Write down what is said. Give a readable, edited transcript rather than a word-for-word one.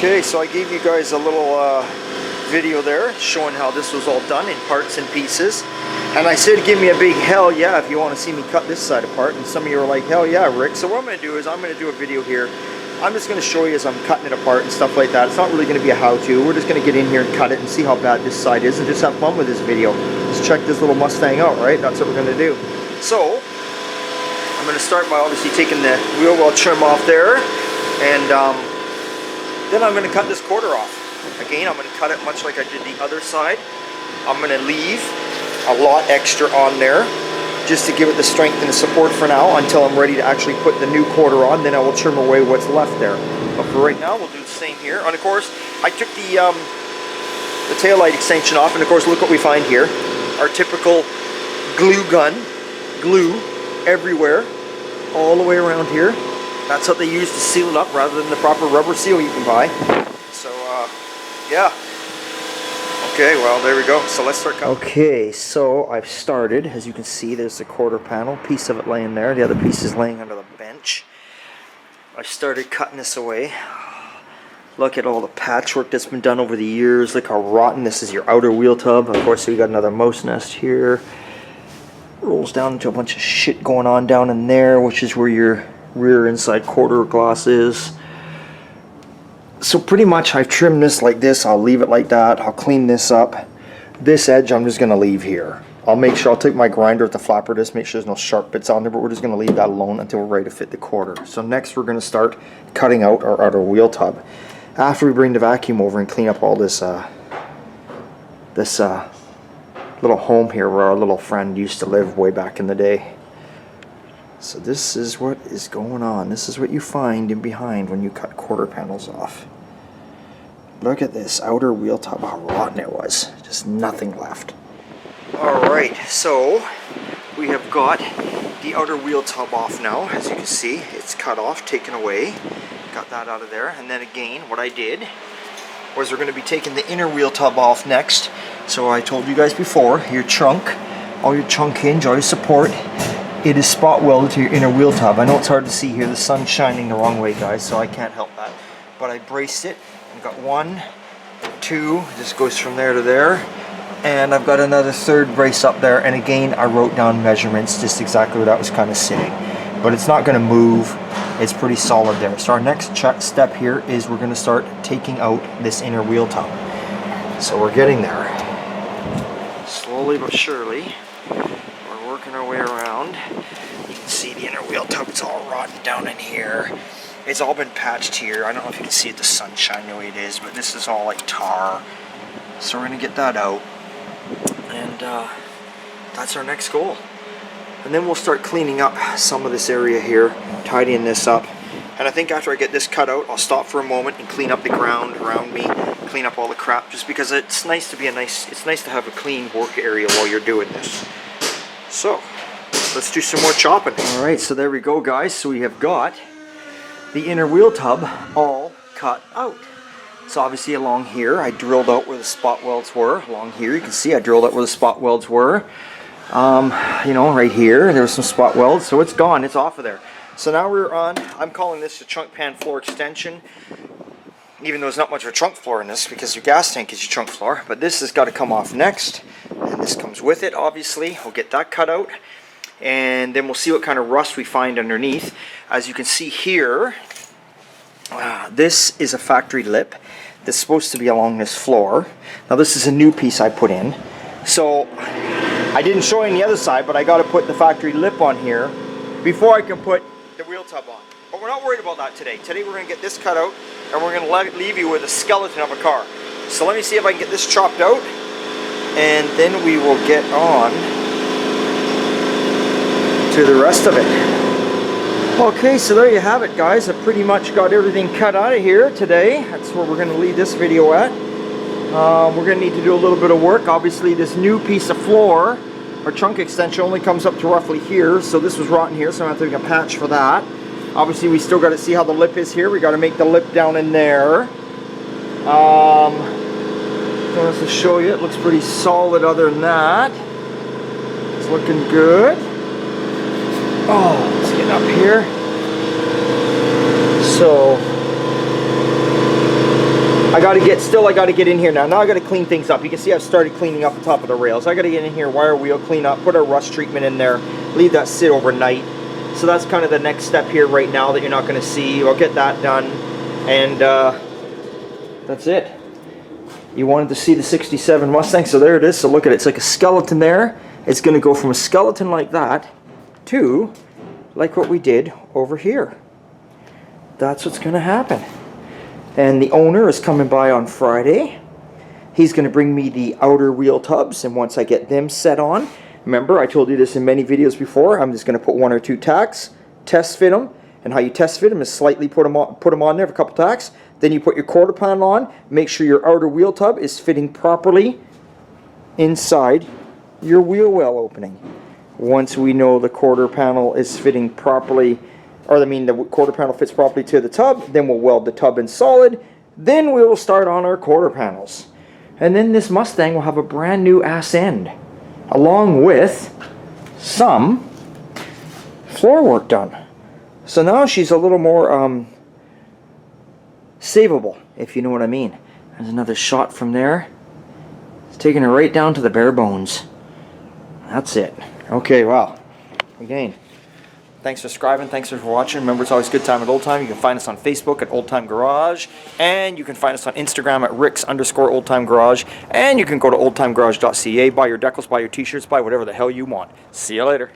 Okay, so I gave you guys a little video there showing how this was all done in parts and pieces. And I said give me a big hell yeah if you want to see me cut this side apart. And some of you are like, hell yeah, Rick. So what I'm going to do is I'm going to do a video here. I'm just going to show you as I'm cutting it apart and stuff like that. It's not really going to be a how-to. We're just going to get in here and cut it and see how bad this side is and just have fun with this video. Just check this little Mustang out, right? That's what we're going to do. So, I'm going to start by obviously taking the wheel well trim off there. And then I'm going to cut this quarter off. Again, I'm going to cut it much like I did the other side. I'm going to leave a lot extra on there just to give it the strength and the support for now until I'm ready to actually put the new quarter on. Then I will trim away what's left there. But for right now, we'll do the same here. And of course, I took the taillight extension off, and of course, look what we find here. Our typical glue gun, glue everywhere, all the way around here. That's what they use to seal it up rather than the proper rubber seal you can buy. So, yeah. Okay, well, there we go. So let's start cutting. Okay, so I've started. As you can see, there's the quarter panel. Piece of it laying there. The other piece is laying under the bench. I started cutting this away. Look at all the patchwork that's been done over the years. Look how rotten. This is your outer wheel tub. Of course, we got another mouse nest here. Rolls down into a bunch of shit going on down in there, which is where your rear inside quarter glass is. So pretty much I've trimmed this like this. I'll leave it like that. I'll clean this up. This edge I'm just going to leave here. I'll make sure I'll take my grinder at the flapper disc, make sure there's no sharp bits on there, but we're just going to leave that alone until we're ready to fit the quarter. So next we're going to start cutting out our outer wheel tub. After we bring the vacuum over and clean up all this little home here where our little friend used to live way back in the day. So this is what is going on. This is what you find in behind when you cut quarter panels off. Look at this outer wheel tub, how rotten it was. Just nothing left. Alright, so we have got the outer wheel tub off now. As you can see, it's cut off, taken away. Got that out of there. And then again, what I did was we're going to be taking the inner wheel tub off next. So I told you guys before, your trunk, all your trunk hinge, all your support, it is spot welded to your inner wheel tub. I know it's hard to see here, the sun's shining the wrong way, guys, so I can't help that. But I braced it. I've got 1, 2, just goes from there to there. And I've got another third brace up there. And again, I wrote down measurements, just exactly where that was kind of sitting. But it's not going to move. It's pretty solid there. So our next step here is we're going to start taking out this inner wheel tub. So we're getting there. Slowly but surely. We're working our way around. You can see the inner wheel tub. It's all rotten down in here. It's all been patched here. I don't know if you can see the sunshine the way it is, but this is all like tar. So we're going to get that out. And that's our next goal. And then we'll start cleaning up some of this area here, tidying this up. And I think after I get this cut out, I'll stop for a moment and clean up the ground around me, clean up all the crap, just because it's nice to have a clean work area while you're doing this. So, let's do some more chopping. Alright, so there we go, guys. So we have got the inner wheel tub all cut out. So obviously along here, I drilled out where the spot welds were. Along here, you can see I drilled out where the spot welds were. You know, right here, there's some spot welds, so it's gone, it's off of there. So now we're on, I'm calling this the trunk pan floor extension, even though there's not much of a trunk floor in this because your gas tank is your trunk floor, but this has got to come off next, and this comes with it, obviously. We'll get that cut out, and then we'll see what kind of rust we find underneath. As you can see here, this is a factory lip that's supposed to be along this floor. Now this is a new piece I put in, so I didn't show you on the other side, but I got to put the factory lip on here before I can put the wheel tub on. But we're not worried about that today. Today we're going to get this cut out, and we're going to leave you with a skeleton of a car. So let me see if I can get this chopped out, and then we will get on to the rest of it. Okay, so there you have it, guys. I pretty much got everything cut out of here today. That's where we're going to leave this video at. We're going to need to do a little bit of work. Obviously, this new piece of floor, our trunk extension, only comes up to roughly here. So this was rotten here, so I'm going to have to make a patch for that. Obviously, we still got to see how the lip is here. We got to make the lip down in there. Just to show you, it looks pretty solid other than that. It's looking good. Oh, let's get up here. So I gotta get in here now. Now I gotta clean things up. You can see I've started cleaning up the top of the rails. I gotta get in here, wire wheel, clean up, put a rust treatment in there, leave that sit overnight. So that's kind of the next step here right now that you're not gonna see. I'll get that done, and that's it. You wanted to see the 67 Mustang, so there it is. So look at it, it's like a skeleton there. It's gonna go from a skeleton like that to like what we did over here. That's what's gonna happen. And the owner is coming by on Friday. He's going to bring me the outer wheel tubs, and once I get them set on, remember I told you this in many videos before, I'm just going to put 1 or 2 tacks, test fit them, and how you test fit them is slightly put them on there for a couple tacks, then you put your quarter panel on, make sure your outer wheel tub is fitting properly inside your wheel well opening. Once we know the quarter panel is fitting properly, or I mean the quarter panel fits properly to the tub, then we'll weld the tub in solid, then we will start on our quarter panels. And then this Mustang will have a brand new ass end, along with some floor work done. So now she's a little more savable, if you know what I mean. There's another shot from there. It's taking her right down to the bare bones. That's it. Okay, wow. Again, thanks for subscribing, thanks for watching. Remember, it's always a good time at Old Time. You can find us on Facebook at Old Time Garage, and you can find us on Instagram at Ricks_Old Time Garage, and you can go to oldtimegarage.ca, buy your decals, buy your t-shirts, buy whatever the hell you want. See you later.